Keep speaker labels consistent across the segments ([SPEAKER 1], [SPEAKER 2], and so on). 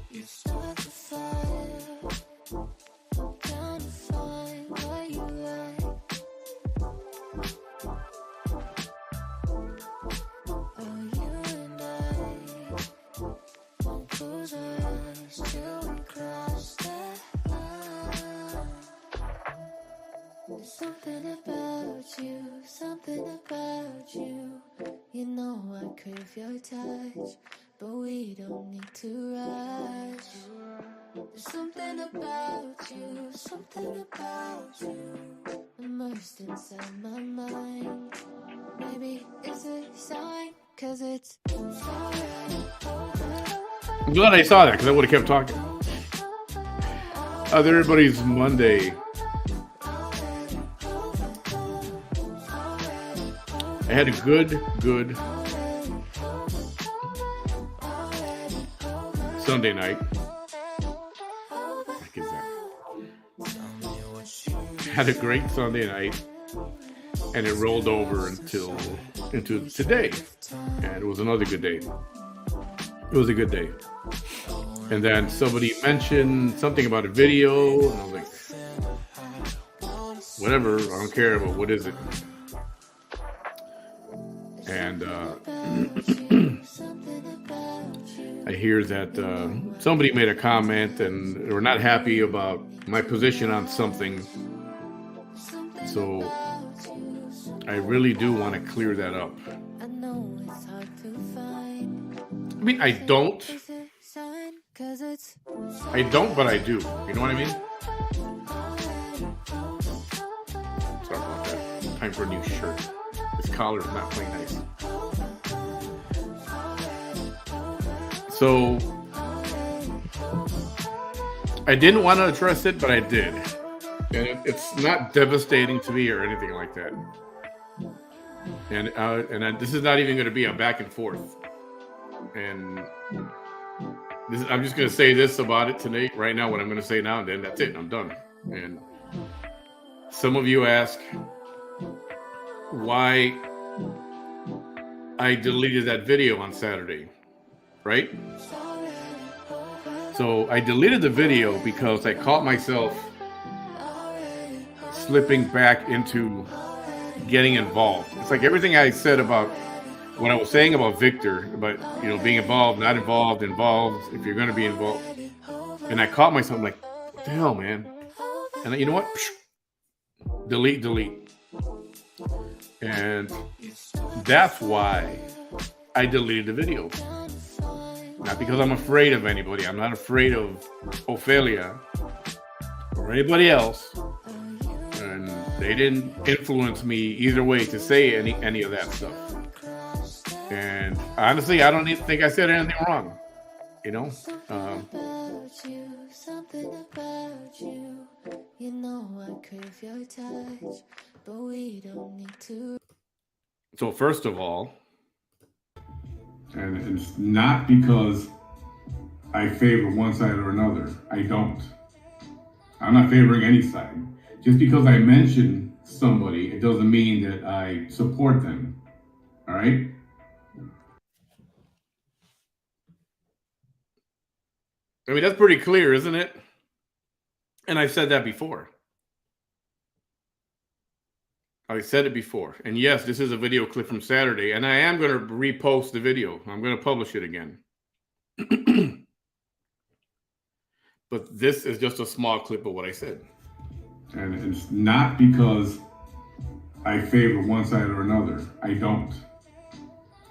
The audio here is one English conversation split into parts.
[SPEAKER 1] You start the fire, trying to find what you like. Oh, you and I won't close our eyes till we cross that line. There's something about you. You know I crave your touch, but we don't need to rush. There's something about you, immersed inside my mind. Maybe it's a sign, 'cause it's alright.
[SPEAKER 2] I'm glad I saw that, because I would have kept talking. How's everybody's Monday? I had a good Sunday night. What is that? Had a great Sunday night, and it rolled over into today, and it was another good day. It was a good day. And then somebody mentioned something about a video, and I was like, whatever, I don't care, but what is it? And I hear that somebody made a comment and they were not happy about my position on something. So I really do want to clear that up. I mean, I don't, but I do. You know what I mean? Sorry about that. Time for a new shirt. This collar is not playing nice. So I didn't want to address it, but I did. And it's not devastating to me or anything like that. And this is not even going to be a back and forth. And I'm just going to say this about it today, right now, what I'm going to say now, and then that's it. I'm done. And some of you ask why I deleted that video on Saturday, right? So I deleted the video because I caught myself slipping back into getting involved. It's like everything I said about what I was saying about Victor, about, you know, being involved, not involved, involved, if you're going to be involved. And I caught myself like, what the hell, man? And you know what? Delete. And that's why I deleted the video. Not because I'm afraid of anybody. I'm not afraid of Ophelia or anybody else. And they didn't influence me either way to say any of that stuff. And honestly, I don't even think I said anything wrong. You know?
[SPEAKER 1] Something about you. You know I crave your touch, but we don't need to.
[SPEAKER 2] So first of all, and it's not because I favor one side or another. I don't. I'm not favoring any side. Just because I mention somebody, it doesn't mean that I support them. All right? I mean, that's pretty clear, isn't it? And I've said that before. I said it before. And yes, this is a video clip from Saturday, and I am going to repost the video. I'm going to publish it again. But this is just a small clip of what I said. And it's not because I favor one side or another. I don't.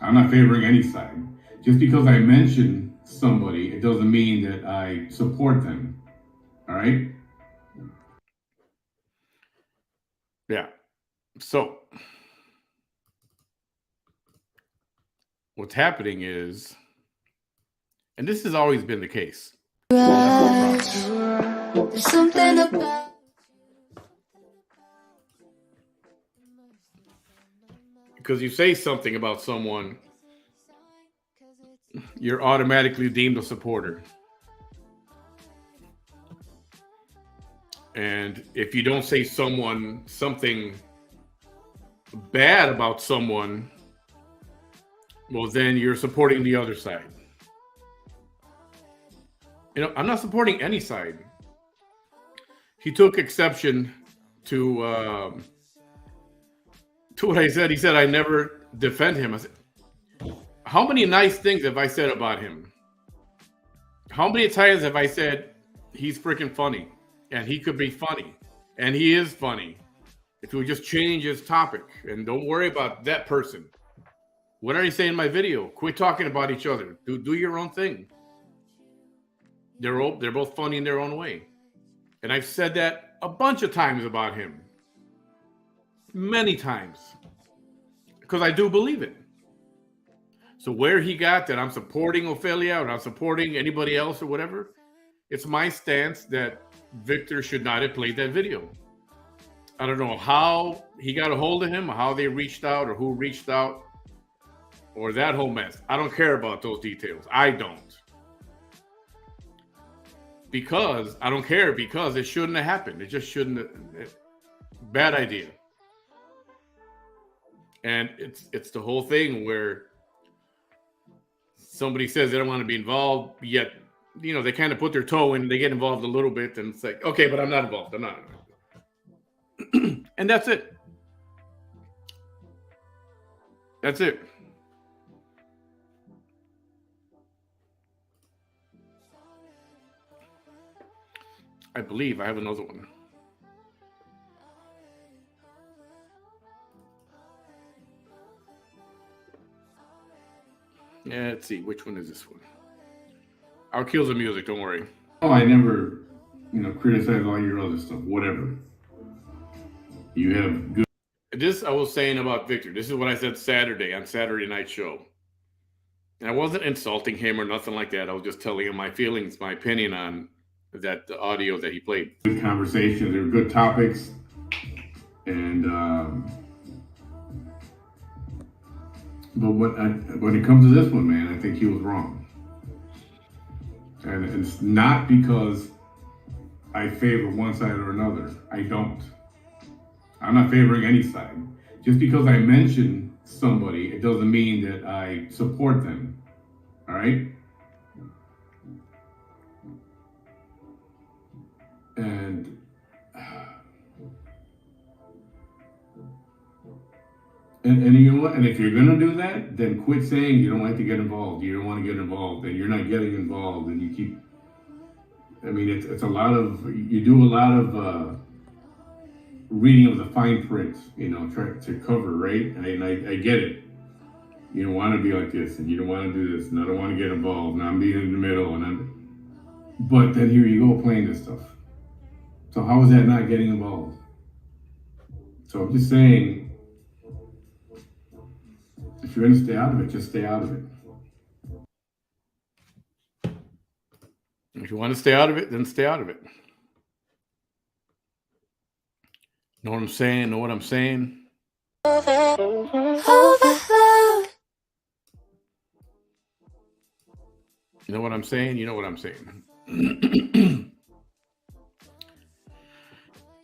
[SPEAKER 2] I'm not favoring any side. Just because I mention somebody, it doesn't mean that I support them. All right? Yeah. So, what's happening is, and this has always been the case.
[SPEAKER 1] There's something about
[SPEAKER 2] Because you say something about someone, you're automatically deemed a supporter. And if you don't say something bad about someone, well, then you're supporting the other side. You know, I'm not supporting any side. He took exception to what I said. He said I never defend him. I said, how many nice things have I said about him? How many times have I said he's freaking funny and he could be funny and he is funny? If you would just change his topic and don't worry about that person. What did I say in my video? Quit talking about each other. Do your own thing. They're both funny in their own way. And I've said that a bunch of times about him. Many times. Because I do believe it. So where he got that I'm supporting Ophelia or I'm supporting anybody else or whatever, it's my stance that Victor should not have played that video. I don't know how he got a hold of him, or how they reached out, or who reached out, or that whole mess. I don't care about those details. I don't. Because I don't care, because it shouldn't have happened. It just shouldn't have. Bad idea. And it's the whole thing where somebody says they don't want to be involved, yet, you know, they kind of put their toe in, they get involved a little bit, and it's like, okay, but I'm not involved. I'm not. And that's it. That's it. I believe I have another one. Yeah, let's see. Which one is this one? I'll kill the music. Don't worry. Oh, I never, criticize all your other stuff. Whatever. You have good. This I was saying about Victor. This is what I said Saturday on Saturday Night Show. And I wasn't insulting him or nothing like that. I was just telling him my feelings, my opinion on that audio that he played. Good conversations. They were good topics. And but when it comes to this one, man, I think he was wrong. And it's not because I favor one side or another. I don't. I'm not favoring any side. Just because I mention somebody, it doesn't mean that I support them. All right? And you know what? And if you're gonna do that, then quit saying you don't like to get involved. You don't want to get involved, and you're not getting involved, and you keep. I mean, it's a lot of. You do a lot of reading of the fine print, try to cover, right? And I get it. You don't want to be like this, and you don't want to do this, and I don't want to get involved, and I'm being in the middle, but then here you go playing this stuff. So how is that not getting involved? So I'm just saying, if you're going to stay out of it, just stay out of it. If you want to stay out of it, then stay out of it. Know what I'm saying? Know what I'm saying?
[SPEAKER 1] Overload.
[SPEAKER 2] You know what I'm saying? You know what I'm saying.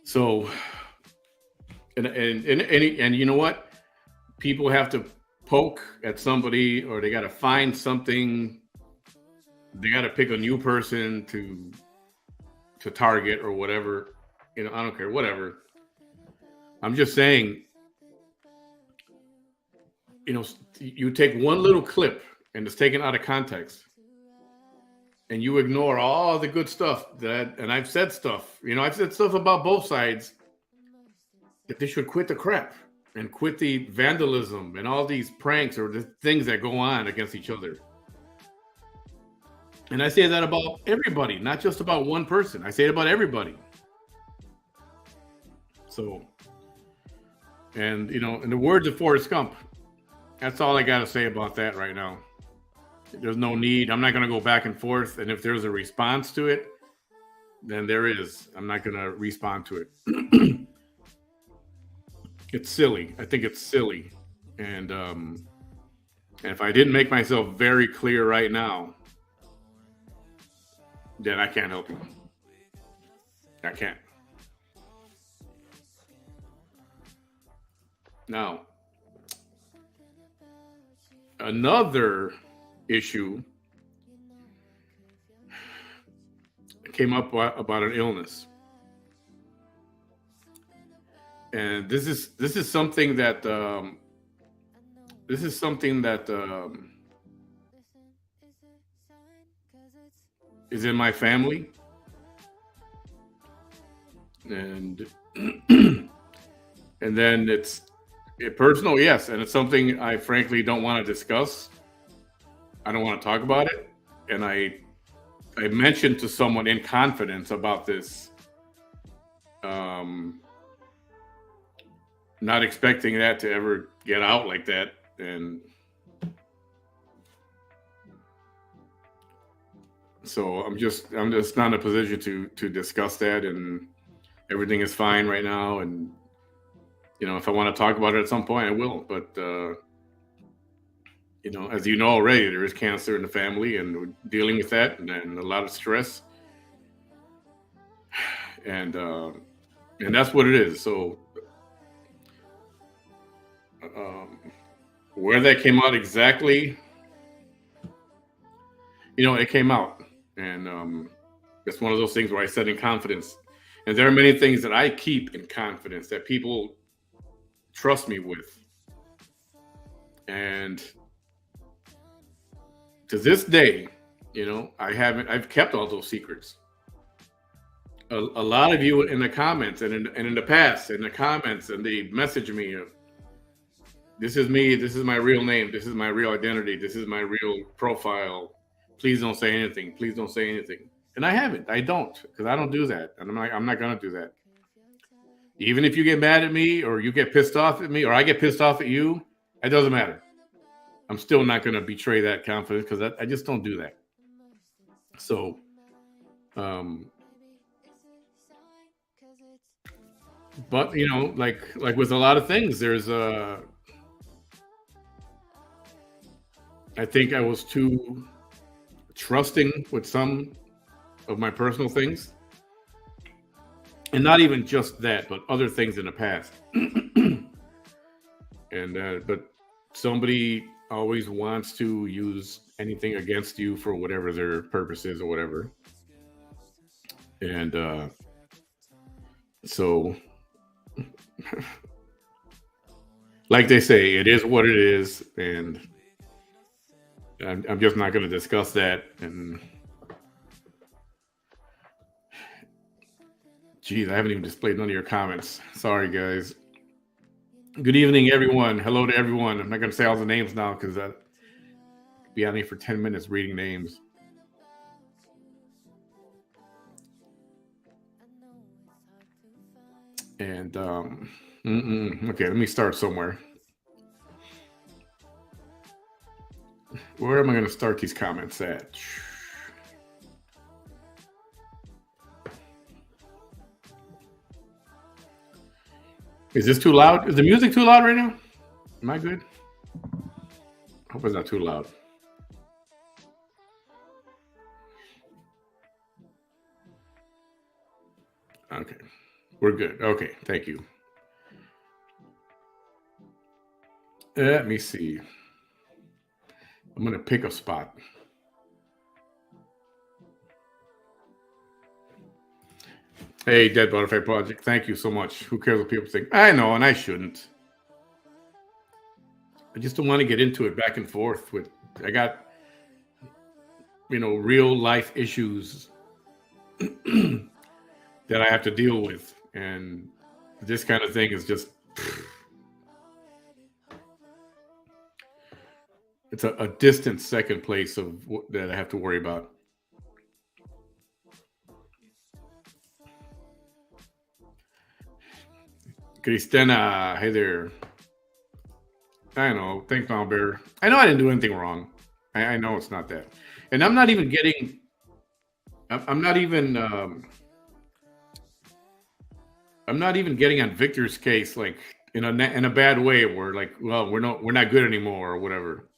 [SPEAKER 2] So, and you know what? People have to poke at somebody, or they got to find something. They got to pick a new person to target or whatever. I don't care, whatever. I'm just saying, you take one little clip and it's taken out of context, and you ignore all the good stuff and I've said stuff, I've said stuff about both sides, that they should quit the crap and quit the vandalism and all these pranks or the things that go on against each other. And I say that about everybody, not just about one person. I say it about everybody. So, and in the words of Forrest Gump, that's all I got to say about that right now. There's no need. I'm not going to go back and forth. And if there's a response to it, then there is. I'm not going to respond to it. It's silly. I think it's silly. And if I didn't make myself very clear right now, then I can't help you. I can't. Now, another issue came up about an illness, and this is something that is in my family, and and then it's personal, yes, and it's something I frankly don't want to discuss. I don't want to talk about it, and I mentioned to someone in confidence about this, not expecting that to ever get out like that, and so I'm just not in a position to discuss that, and everything is fine right now, and if I want to talk about it at some point, I will, but as you know already, there is cancer in the family, and we're dealing with that, and a lot of stress, and that's what it is. So, where that came out exactly, it came out, and it's one of those things where I said in confidence, and there are many things that I keep in confidence that people trust me with, and to this day, I've kept all those secrets. A lot of you in the comments and in the past, in the comments, and they message me, this is me, this is my real name, this is my real identity, this is my real profile. Please don't say anything. Please don't say anything. And I don't, because I don't do that. And I'm not going to do that. Even if you get mad at me, or you get pissed off at me, or I get pissed off at you, it doesn't matter. I'm still not going to betray that confidence, because I just don't do that. So, but like with a lot of things, there's I think I was too trusting with some of my personal things, and not even just that, but other things in the past. And but somebody always wants to use anything against you for whatever their purpose is or whatever. And so, like they say, it is what it is, and I'm just not going to discuss that. And Geez, I haven't even displayed none of your comments. Sorry, guys. Good evening, everyone. Hello to everyone. I'm not going to say all the names now because I'll be on here for 10 minutes reading names. And, okay, let me start somewhere. Where am I going to start these comments at? Is this too loud? Is the music too loud right now? Am I good? I hope it's not too loud. Okay. We're good. Okay. Thank you. Let me see. I'm going to pick a spot. Hey, Dead Butterfly Project. Thank you so much. Who cares what people think? I know, and I shouldn't. I just don't want to get into it back and forth with. I got, real life issues that I have to deal with, and this kind of thing is just. It's a distant second place that I have to worry about. Cristina, hey there. I know. Thanks, Mom Bear. I know I didn't do anything wrong. I know it's not that, and I'm not even getting. I'm not even. I'm not even getting on Victor's case like in a bad way where like, well, we're not good anymore or whatever.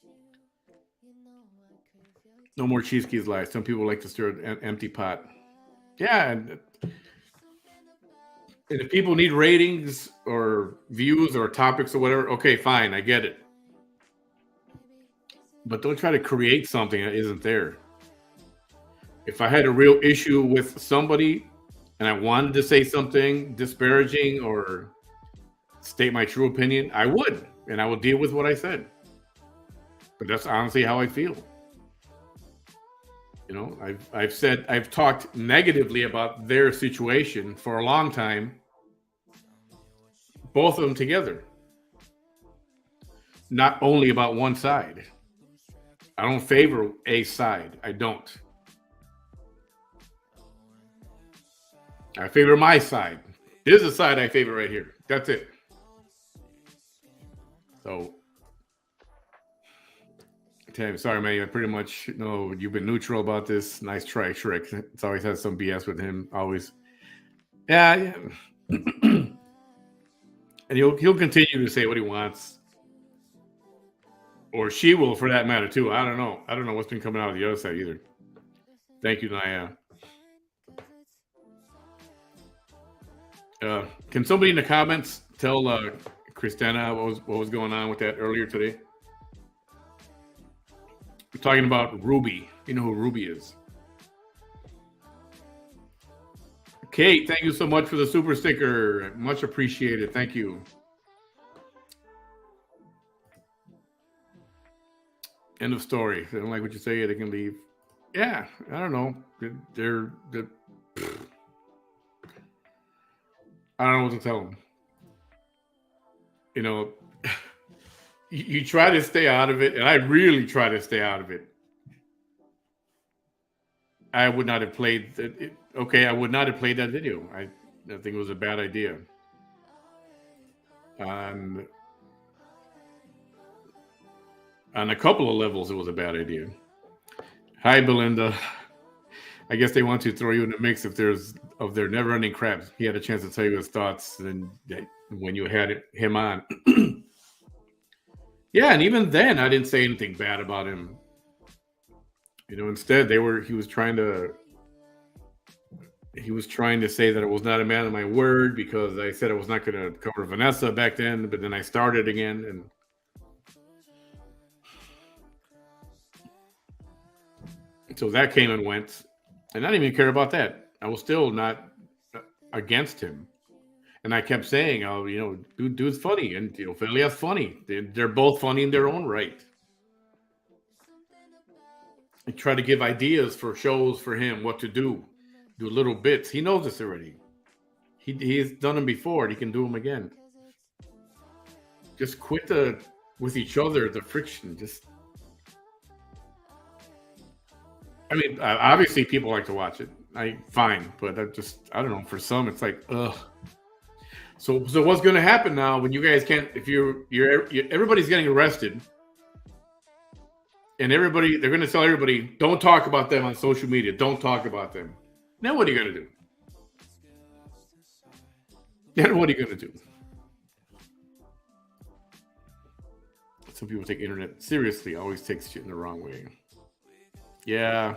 [SPEAKER 2] No more cheese keys lies. Some people like to stir an empty pot. Yeah, and if people need ratings or views or topics or whatever, okay, fine, I get it. But don't try to create something that isn't there. If I had a real issue with somebody and I wanted to say something disparaging or state my true opinion, I would, and I would deal with what I said. But that's honestly how I feel. I've talked negatively about their situation for a long time. Both of them together. Not only about one side. I don't favor a side. I don't. I favor my side. This is the side I favor right here. That's it. So, sorry, man. I pretty much know you've been neutral about this. Nice try, Shrek. It's always had some BS with him. Always. Yeah. And he'll continue to say what he wants. Or she will, for that matter, too. I don't know. I don't know what's been coming out of the other side either. Thank you, Naya. Can somebody in the comments tell Christina what was going on with that earlier today? We're talking about Ruby. You know who Ruby is. Kate, thank you so much for the super sticker. Much appreciated. Thank you. End of story. If they don't like what you say, they can leave. Yeah, I don't know. They're I don't know what to tell them. You try to stay out of it, and I really try to stay out of it. I would not have played it. Okay, I would not have played that video. I think it was a bad idea. On a couple of levels, it was a bad idea. Hi, Belinda. I guess they want to throw you in the mix if they're never-ending crap. He had a chance to tell you his thoughts, and when you had him on. Yeah, and even then, I didn't say anything bad about him. Instead, he was trying to say that I was not a man of my word because I said I was not going to cover Vanessa back then, but then I started again, and so that came and went. And I didn't even care about that. I was still not against him. And I kept saying, "Oh, dude's funny, and Felia's funny. They're both funny in their own right." I try to give ideas for shows for him, what to do little bits. He knows this already. He's done them before. And he can do them again. Just quit the with each other the friction. Just I mean, obviously people like to watch it. I fine, but I don't know. For some, it's like ugh. So what's going to happen now when you guys can't? If you're everybody's getting arrested, and they're going to tell everybody don't talk about them on social media. Don't talk about them. Then what are you going to do? Then what are you going to do? Some people take internet seriously. Always takes shit in the wrong way. Yeah.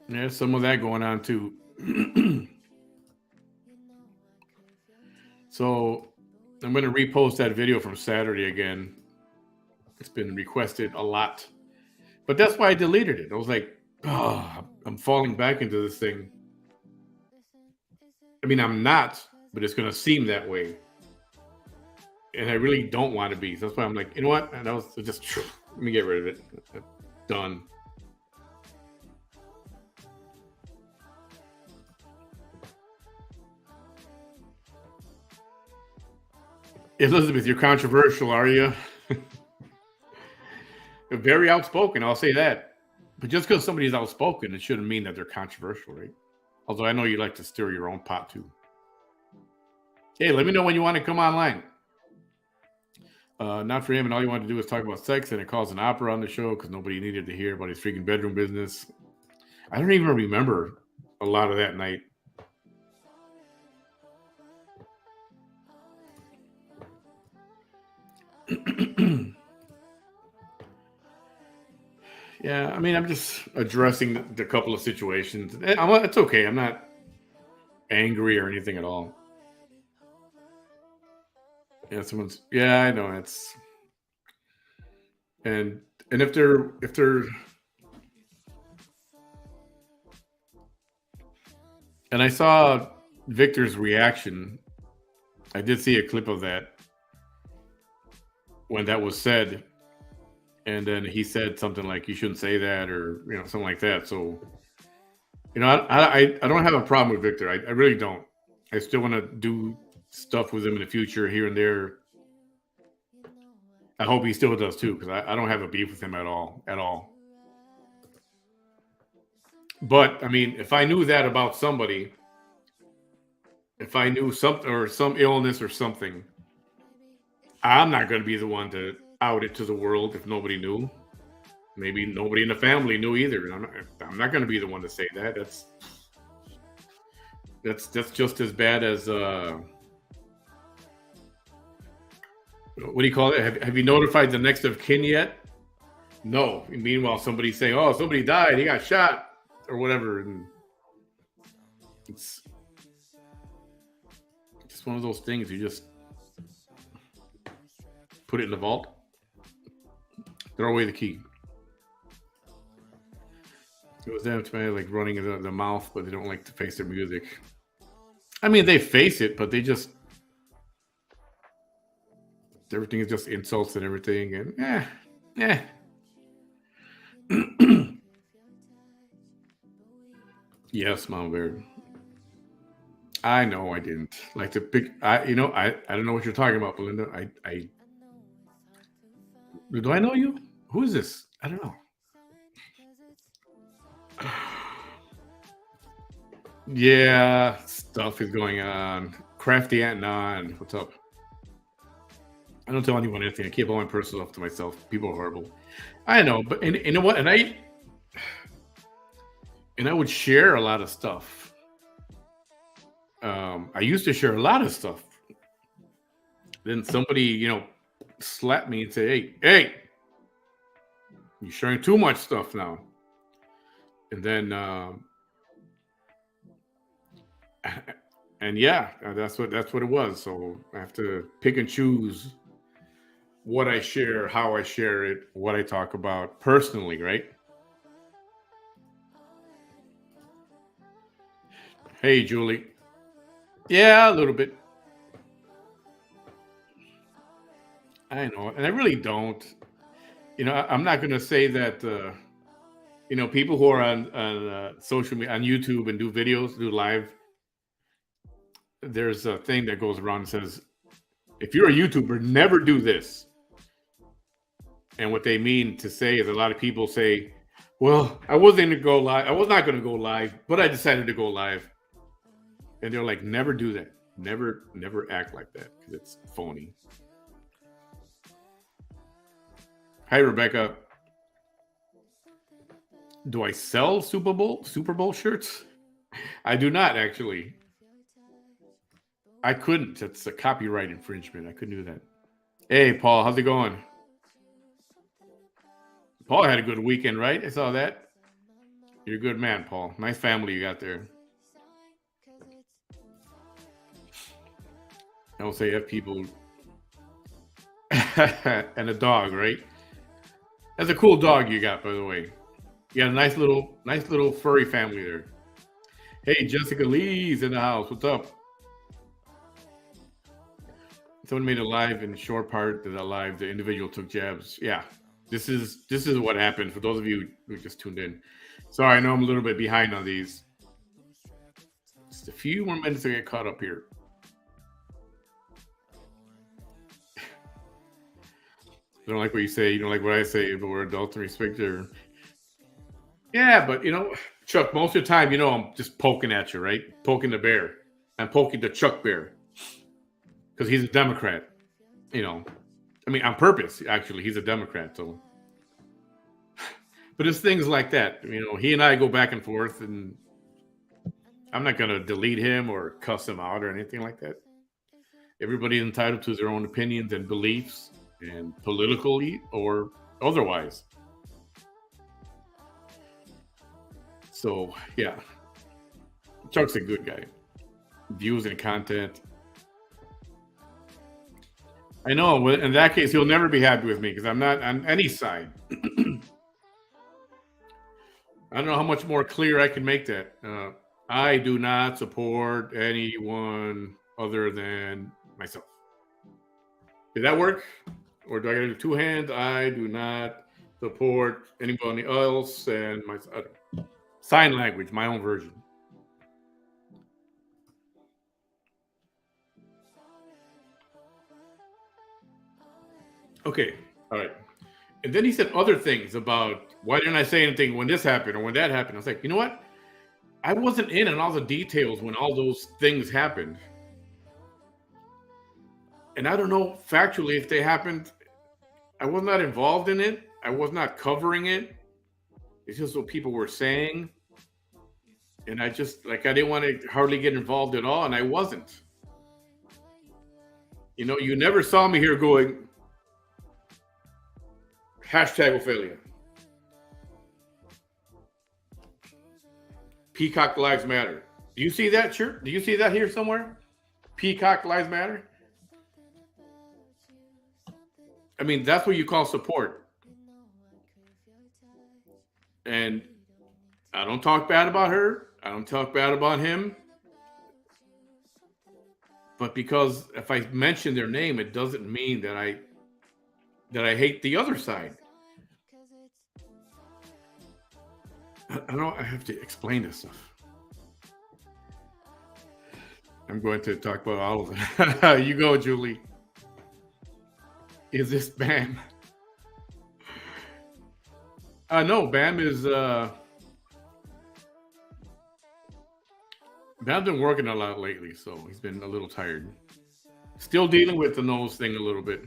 [SPEAKER 2] There's some of that going on too. So I'm going to repost that video from Saturday again. It's been requested a lot. But that's why I deleted it. I was like, oh, I'm falling back into this thing. I mean, I'm not, but it's going to seem that way. And I really don't want to be. So that's why I'm like, you know what? And I was just, let me get rid of it. Done. Elizabeth, you're controversial, are you? Very outspoken, I'll say that. But just because somebody's outspoken, it shouldn't mean that they're controversial, right? Although I know you like to stir your own pot too. Hey, let me know when you want to come online. Not for him, and all you wanted to do was talk about sex, and it caused an opera on the show because nobody needed to hear about his freaking bedroom business. I don't even remember a lot of that night. Yeah, I mean, I'm just addressing the couple of situations. It's okay. I'm not angry or anything at all. Yeah, yeah, I know it's and if they're and I saw Victor's reaction. I did see a clip of that when that was said, and then he said something like, "You shouldn't say that," or something like that. So, I don't have a problem with Victor. I really don't. I still want to do stuff with him in the future, here and there. I hope he still does too, because I don't have a beef with him at all, at all. But I mean, if I knew that about somebody, if I knew something or some illness or something, I'm not going to be the one to out it to the world if nobody knew. Maybe nobody in the family knew either. I'm not going to be the one to say that. That's just as bad as what do you call it? Have you notified the next of kin yet? No. Meanwhile, somebody's saying, "Oh, somebody died. He got shot," or whatever, and it's just one of those things. You just put it in the vault, throw away the key. It was them to me, like running the mouth, but they don't like to face their music. I mean, they face it, but they just everything is just insults and everything, and yes, Mom Bear. I know I didn't like to pick. I don't know what you're talking about, Belinda. I do I know you? Who is this? I don't know. Yeah, stuff is going on. Crafty Aunt Non, what's up? I don't tell anyone anything. I keep all my personal stuff to myself. People are horrible. I know, but and you know what? And I would share a lot of stuff. I used to share a lot of stuff. Then somebody, slapped me and say, "Hey, you're sharing too much stuff now." And then, and yeah, that's what it was. So I have to pick and choose what I share, how I share it, what I talk about personally, right? Hey, Julie. Yeah, a little bit. I know, and I really don't. I'm not going to say that. People who are on social media, on YouTube, and do videos, do live. There's a thing that goes around and says, if you're a YouTuber, never do this. And what they mean to say is, a lot of people say, well, I wasn't going to go live. I was not going to go live, but I decided to go live. And they're like, never do that. Never act like that, because it's phony. Hi, Rebecca. Do I sell Super Bowl shirts? I do not, actually. I couldn't. That's a copyright infringement. I couldn't do that. Hey, Paul, how's it going? Paul had a good weekend, right? I saw that. You're a good man, Paul. Nice family you got there. I don't say F people. And a dog, right? That's a cool dog you got, by the way. You got a nice little furry family there. Hey, Jessica Lee's in the house. What's up? Someone made a live in the short part of that live. The individual took jabs. Yeah, this is what happened for those of you who just tuned in. Sorry, I know I'm a little bit behind on these. Just a few more minutes to get caught up here. You don't like what you say. You don't like what I say. But we're adults and respect her. Yeah, but Chuck, most of the time, I'm just poking at you, right? Poking the bear. I'm poking the Chuck bear because he's a Democrat. I mean, on purpose. Actually, he's a Democrat. So, but it's things like that. He and I go back and forth, and I'm not going to delete him or cuss him out or anything like that. Everybody's entitled to their own opinions and beliefs, and politically or otherwise. So, yeah. Chuck's a good guy. Views and content. I know. In that case, he'll never be happy with me because I'm not on any side. I don't know how much more clear I can make that. I do not support anyone other than myself. Did that work? Or do I got to do two hands? I do not support anybody else and my sign language, my own version. Okay, all right. And then he said other things about, why didn't I say anything when this happened or when that happened? I was like, you know what? I wasn't in on all the details when all those things happened. And I don't know factually if they happened. I was not involved in it. I was not covering it. It's just what people were saying. And I just, I didn't want to hardly get involved at all. And I wasn't. You never saw me here going, hashtag Ophelia. Peacock Lives Matter. Do you see that shirt? Do you see that here somewhere? Peacock Lives Matter? I mean, that's what you call support. And I don't talk bad about her. I don't talk bad about him. But because if I mention their name, it doesn't mean that I hate the other side. I have to explain this stuff. I'm going to talk about all of it. You go, Julie. Is this Bam? No, Bam is Bam's been working a lot lately, so he's been a little tired. Still dealing with the nose thing a little bit.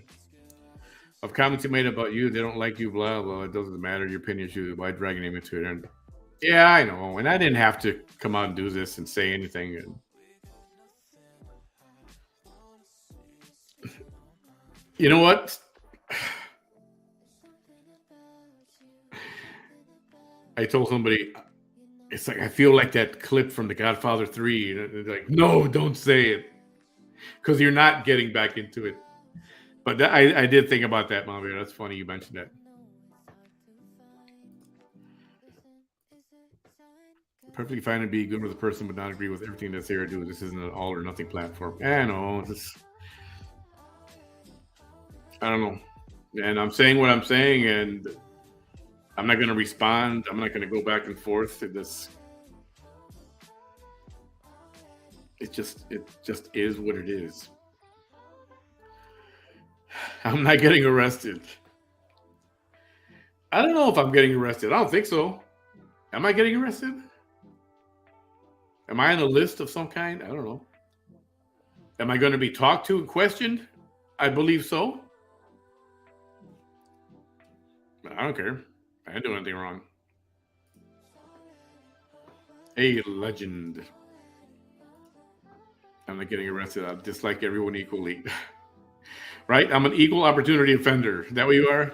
[SPEAKER 2] Of comments you made about you, they don't like you, blah blah. It doesn't matter. Your opinion is why dragging him into it. And yeah, I know. And I didn't have to come out and do this and say anything. And you know what? I told somebody, it's like I feel like that clip from The Godfather 3. They're like, no, don't say it, because you're not getting back into it. But I did think about that, Mom. That's funny you mentioned that. Perfectly fine to be good with a person, but not agree with everything that's there to do. This isn't an all or nothing platform. I know. I don't know. And I'm saying what I'm saying, and I'm not going to respond. I'm not going to go back and forth to this. It just is what it is. I'm not getting arrested. I don't know if I'm getting arrested. I don't think so. Am I getting arrested? Am I on a list of some kind? I don't know. Am I going to be talked to and questioned? I believe so. I don't care. I didn't do anything wrong. A legend. I'm not getting arrested. I dislike everyone equally. Right? I'm an equal opportunity offender. Is that what you are?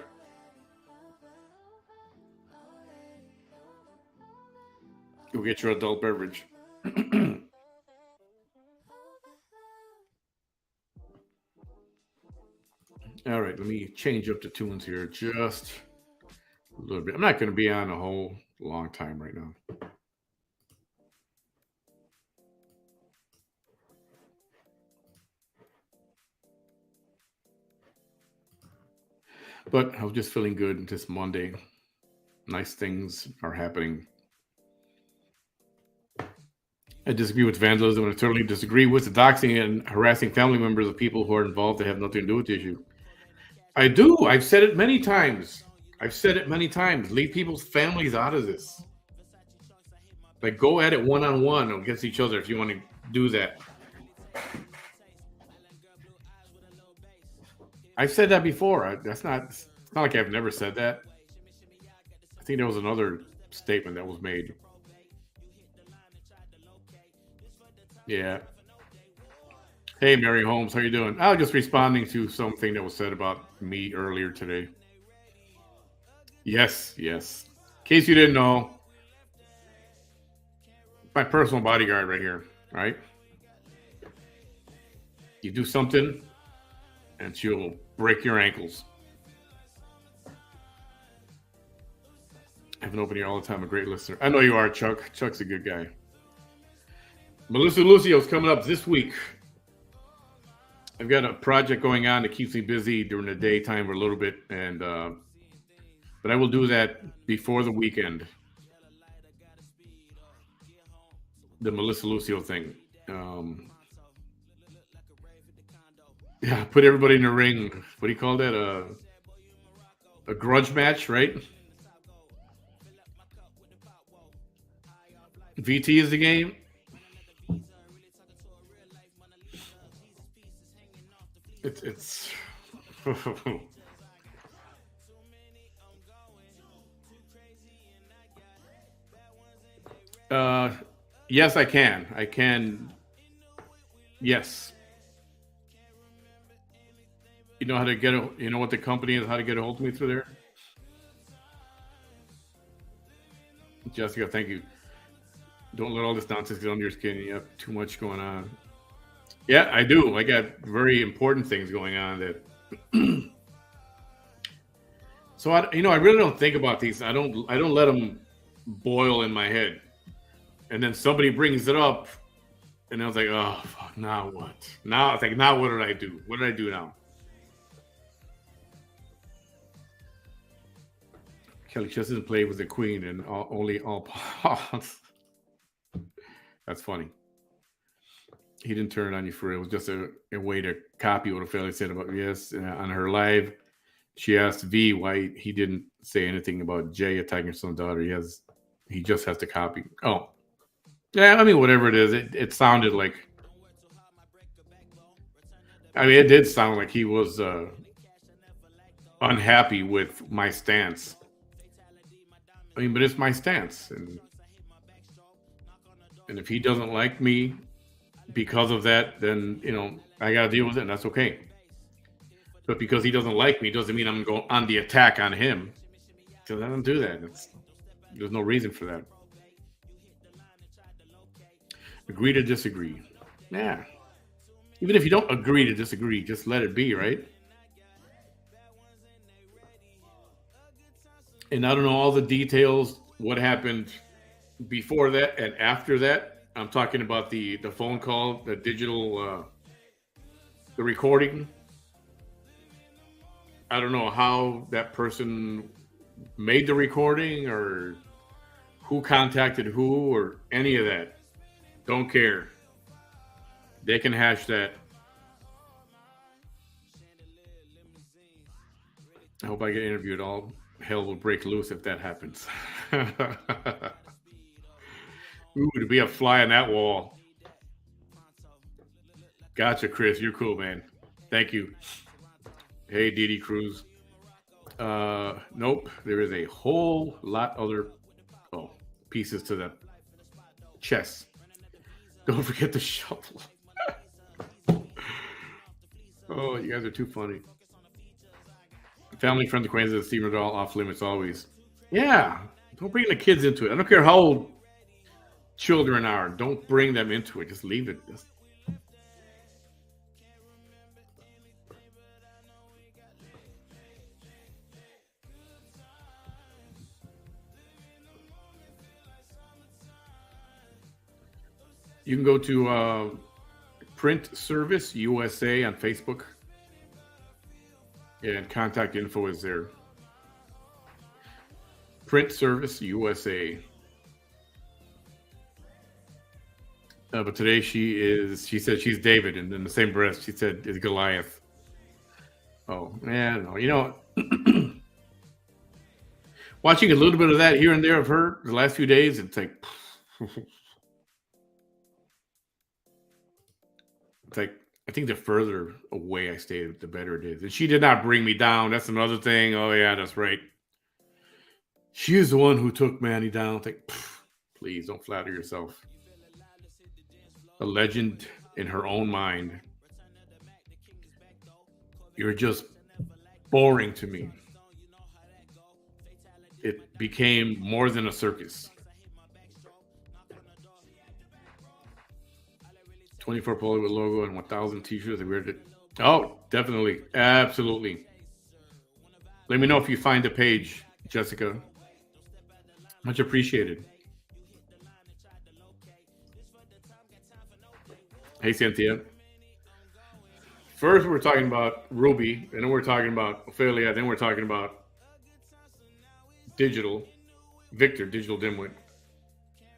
[SPEAKER 2] Go get your adult beverage. All right, let me change up the tunes here just a little bit. I'm not going to be on a whole long time right now. But I was just feeling good this Monday. Nice things are happening. I disagree with vandalism and I totally disagree with the doxing and harassing family members of people who are involved that have nothing to do with the issue. I do. I've said it many times. Leave people's families out of this. Like, go at it one-on-one against each other if you want to do that. I've said that before. It's not like I've never said that. I think there was another statement that was made. Yeah. Hey, Mary Holmes, how you doing? I was just responding to something that was said about me earlier today. Yes. In case you didn't know, my personal bodyguard right here, right? You do something, and she'll break your ankles. I've been open here all the time. A great listener. I know you are, Chuck. Chuck's a good guy. Melissa Lucio's coming up this week. I've got a project going on that keeps me busy during the daytime for a little bit, and but I will do that before the weekend. The Melissa Lucio thing. Yeah, put everybody in the ring. What do you call that? A grudge match, right? VT is the game. It's yes, I can. Yes. You know how to you know what the company is, how to get a hold of me through there? Jessica, thank you. Don't let all this nonsense get under your skin. You have too much going on. Yeah, I do. I got very important things going on that. So I really don't think about these. I don't let them boil in my head. And then somebody brings it up, and I was like, oh, fuck, now what? Now it's like, now what did I do? What did I do now? Kelly just didn't play with the queen and only all pawns. That's funny. He didn't turn it on you for it. It was just a way to copy what Ophelia said about on her live. She asked V why he didn't say anything about Jay attacking her son's daughter. He just has to copy. Oh, yeah. I mean, whatever it is, it sounded like. I mean, it did sound like he was unhappy with my stance. I mean, but it's my stance, and if he doesn't like me because of that, then I got to deal with it, and that's okay. But because he doesn't like me doesn't mean I'm going to go on the attack on him. Because I don't do that. There's no reason for that. Agree to disagree. Yeah. Even if you don't agree to disagree, just let it be, right? And I don't know all the details, what happened before that and after that. I'm talking about the phone call, the digital, the recording. I don't know how that person made the recording or who contacted who or any of that. Don't care. They can hash that. I hope I get interviewed. All hell will break loose if that happens. Ooh, to be a fly on that wall. Gotcha, Chris. You're cool, man. Thank you. Hey, Didi Cruz. Nope. There is a whole lot other pieces to the chess. Don't forget the shuffle. Oh, you guys are too funny. Family, friends, acquaintances, Stephen are all off limits always. Yeah. Don't bring the kids into it. I don't care how old children are. Don't bring them into it. Just leave it. You can go to Print Service USA on Facebook, and contact info is there. Print Service USA. But today she said she's David, and in the same breath she said is Goliath. Oh, yeah, no. You know, watching a little bit of that here and there of her the last few days, it's like, it's like, I think the further away I stay, the better it is. And she did not bring me down. That's another thing. Oh, yeah, that's right. She is the one who took Manny down. It's like, please don't flatter yourself. A legend in her own mind. You're just boring to me. It became more than a circus. 24 Bollywood logo and 1,000 t-shirts. Oh, definitely. Absolutely. Let me know if you find the page, Jessica. Much appreciated. Hey, Cynthia. First, we're talking about Ruby, and then we're talking about Ophelia, then we're talking about Victor, Digital Dimwit.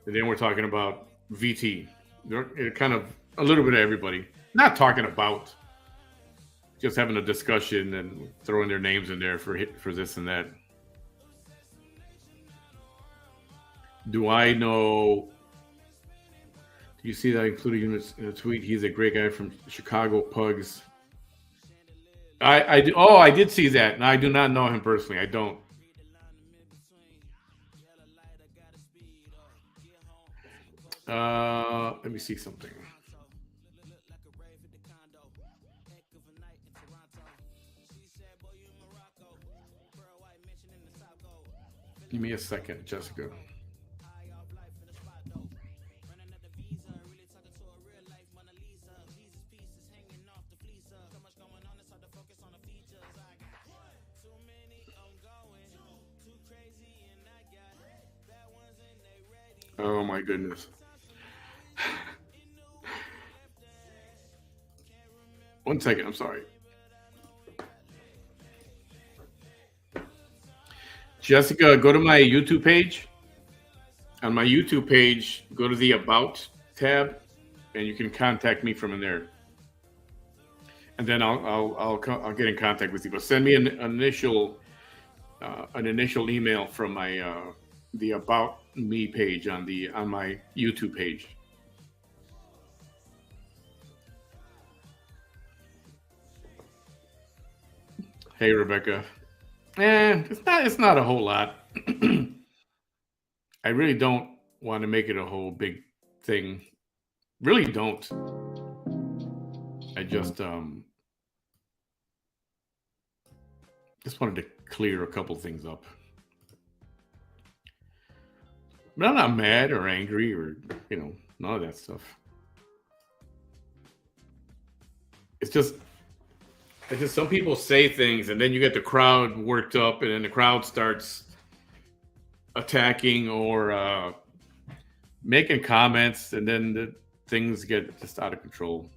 [SPEAKER 2] And then we're talking about VT. They're kind of a little bit of everybody. Not talking about, just having a discussion and throwing their names in there for this and that. Do I know? Do you see that I included in a tweet? He's a great guy from Chicago Pugs. I did see that, and I do not know him personally. I don't. Let me see something. Give me a second, Jessica. Oh my goodness. One second, I'm sorry. Jessica, go to my YouTube page. On my YouTube page, go to the About tab, and you can contact me from in there. And then I'll get in contact with you. But send me an initial email from my the About Me page on my YouTube page. Hey, Rebecca. It's not a whole lot. I really don't want to make it a whole big thing. Really don't. I just wanted to clear a couple things up. But I'm not mad or angry or, none of that stuff. It's just some people say things and then you get the crowd worked up and then the crowd starts attacking or making comments and then the things get just out of control.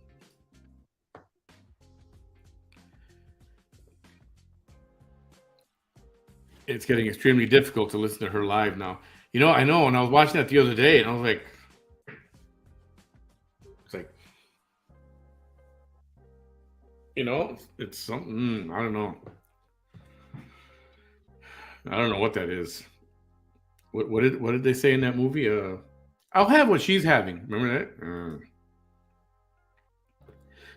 [SPEAKER 2] it's getting extremely difficult to listen to her live now. I know. And I was watching that the other day, and I was like, it's like, it's something. I don't know. I don't know what that is. What did they say in that movie? I'll have what she's having. Remember that?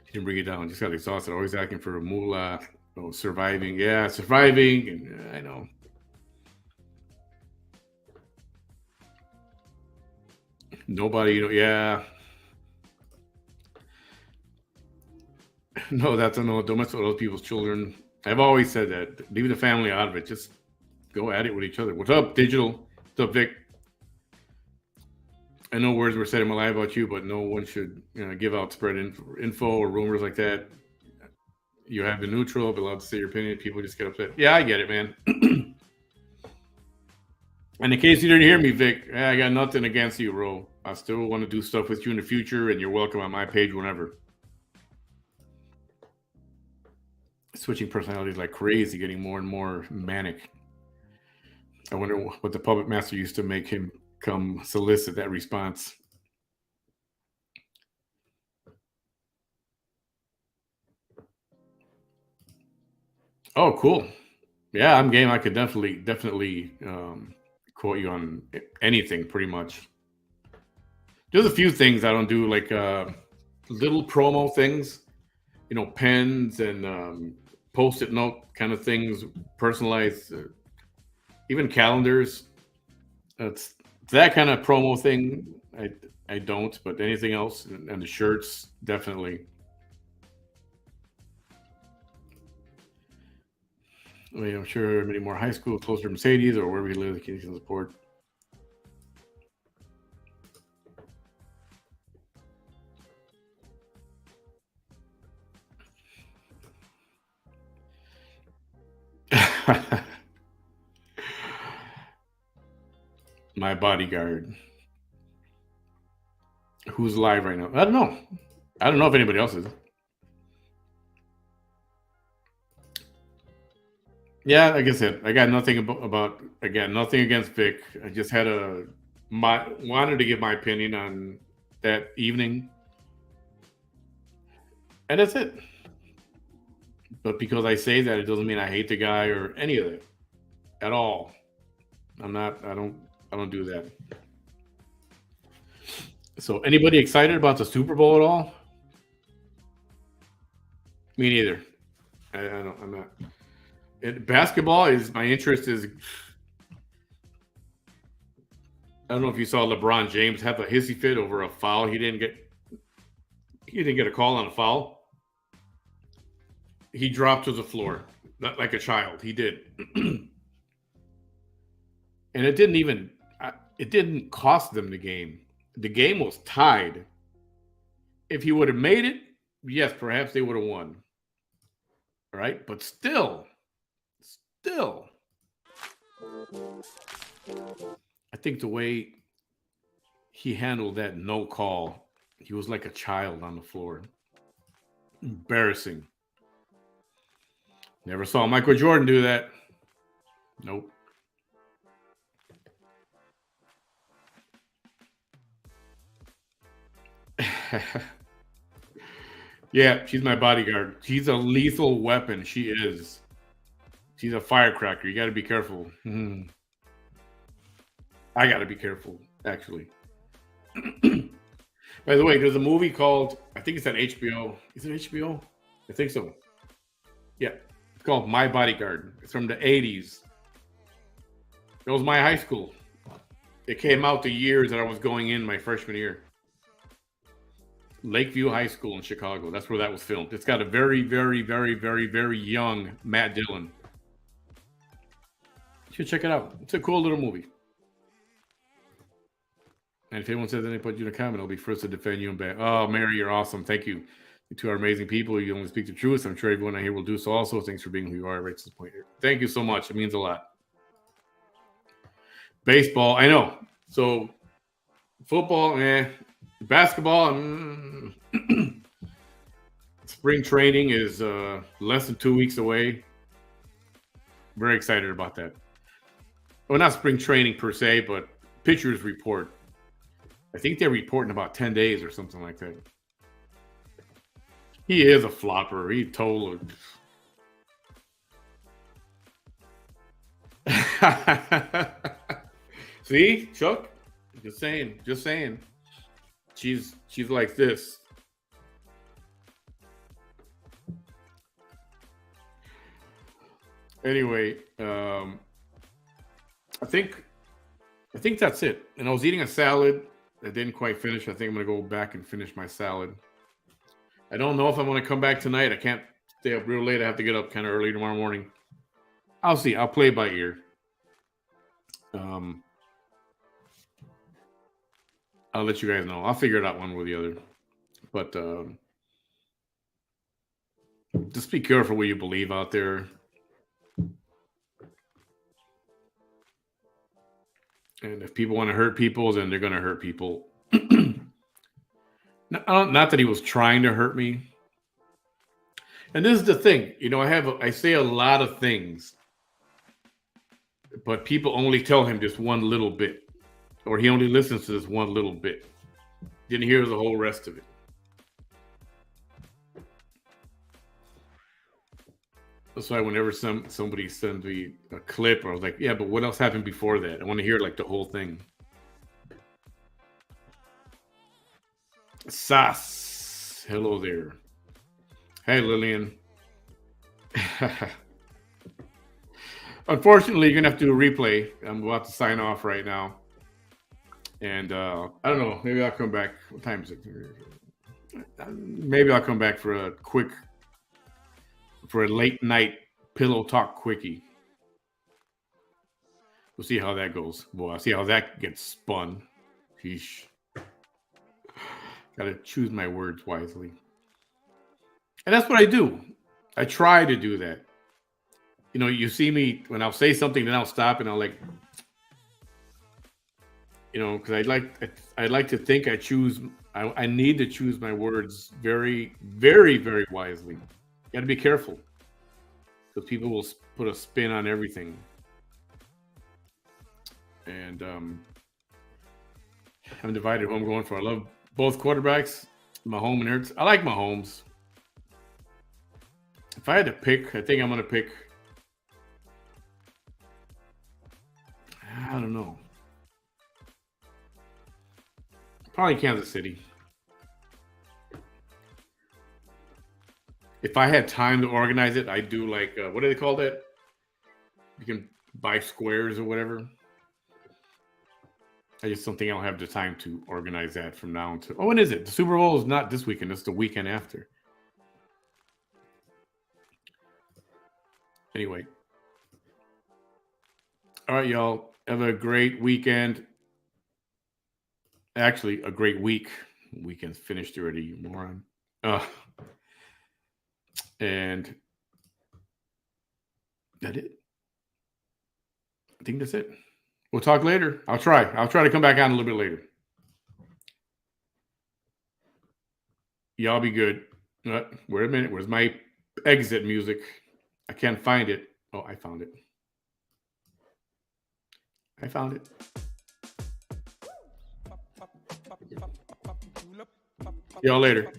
[SPEAKER 2] She didn't bring it down. Just got exhausted. Always asking for a moolah. Oh, surviving. Yeah, surviving. And I know. Nobody. Yeah. No, don't mess with other people's children. I've always said that. Leave the family out of it. Just go at it with each other. What's up, Digital? What's up, Vic? I know words were said in my life about you, but no one should give out spread info or rumors like that. You have been neutral, but allowed to say your opinion. People just get upset. Yeah, I get it, man. And in case you didn't hear me, Vic, I got nothing against you, bro. I still want to do stuff with you in the future, and you're welcome on my page whenever. Switching personalities like crazy, getting more and more manic. I wonder what the puppet master used to make him come solicit that response. Oh, cool. Yeah, I'm game. I could definitely quote you on anything, pretty much. There's a few things I don't do, like little promo things, pens and post-it note kind of things, personalized, even calendars. It's that kind of promo thing. I don't, but anything else, and the shirts, definitely. I mean, I'm sure many more high school closer to Mercedes or wherever you live, the kids can support. My bodyguard. Who's live right now? I don't know. I don't know if anybody else is. Yeah, like I said, I got nothing about again, nothing against Vic. I just had wanted to give my opinion on that evening, and that's it. But because I say that, it doesn't mean I hate the guy or any of that at all. I'm not. I don't do that. So, anybody excited about the Super Bowl at all? Me neither. I don't. I'm not. Basketball is my interest. Is I don't know if you saw LeBron James have a hissy fit over a foul. He didn't get a call on a foul. He dropped to the floor, not like a child. He did, and it didn't cost them the game. The game was tied. If he would have made it, yes, perhaps they would have won. Right? But still, I think the way he handled that no call, he was like a child on the floor. Embarrassing. Never saw Michael Jordan do that. Nope. Yeah, she's my bodyguard. She's a lethal weapon. She is. She's a firecracker. You got to be careful. I got to be careful, actually. By the way, there's a movie called, I think it's on HBO. Is it HBO? I think so. Yeah. It's called My Bodyguard. It's from the 80s. It was my high school. It came out the years that I was going in my freshman year. Lakeview High School in Chicago. That's where that was filmed. It's got a very, very, very, very, very young Matt Dillon. You should check it out. It's a cool little movie. And if anyone says anything, put you in a comment, I'll be first to defend you and back. Oh, Mary, you're awesome. Thank you. You two are amazing people. You only speak the truth. I'm sure everyone out here will do so also. Thanks for being who you are right to this point here. Thank you so much. It means a lot. Baseball, I know. So football, basketball, spring training is less than 2 weeks away. Very excited about that. Well, not spring training per se, but pitchers report. I think they report in about 10 days or something like that. He is a flopper. He totally. See, Chuck? Just saying. Just saying. She's like this. Anyway, I think that's it. And I was eating a salad. I didn't quite finish. I think I'm gonna go back and finish my salad. I don't know if I'm gonna come back tonight. I can't stay up real late. I have to get up kind of early tomorrow morning. I'll see. I'll play by ear. I'll let you guys know. I'll figure it out one way or the other. But just be careful what you believe out there. And if people want to hurt people, then they're going to hurt people. Not that he was trying to hurt me. And this is the thing, I say a lot of things, but people only tell him just one little bit, or he only listens to this one little bit. Didn't hear the whole rest of it. That's why whenever somebody sends me a clip, I was like, yeah, but what else happened before that? I want to hear like the whole thing. Sas, hello there. Hey, Lillian. Unfortunately, you're gonna have to do a replay. I'm about to sign off right now, and I don't know. Maybe I'll come back. What time is it? Maybe I'll come back for a late night pillow talk quickie. We'll see how that goes. Well, I'll see how that gets spun. Sheesh. Gotta choose my words wisely. And that's what I do. I try to do that. You see me when I'll say something, then I'll stop and I'll like, because I'd like to think I need to choose my words very, very, very wisely. You got to be careful because people will put a spin on everything. And I'm divided who I'm going for. I love both quarterbacks, Mahomes and Hurts. I like Mahomes. If I had to pick, I think I'm going to pick. I don't know. Probably Kansas City. If I had time to organize it, I'd do like, what do they call that? You can buy squares or whatever. I just don't think I'll have the time to organize that from now until. Oh, when is it? The Super Bowl is not this weekend. It's the weekend after. Anyway. All right, y'all. Have a great weekend. Actually, a great week. Weekend's finished already, you moron. And that it. I think that's it. We'll talk later. I'll try to come back on a little bit later. Y'all be good. Wait a minute. Where's my exit music? I can't find it. Oh, I found it. Y'all later.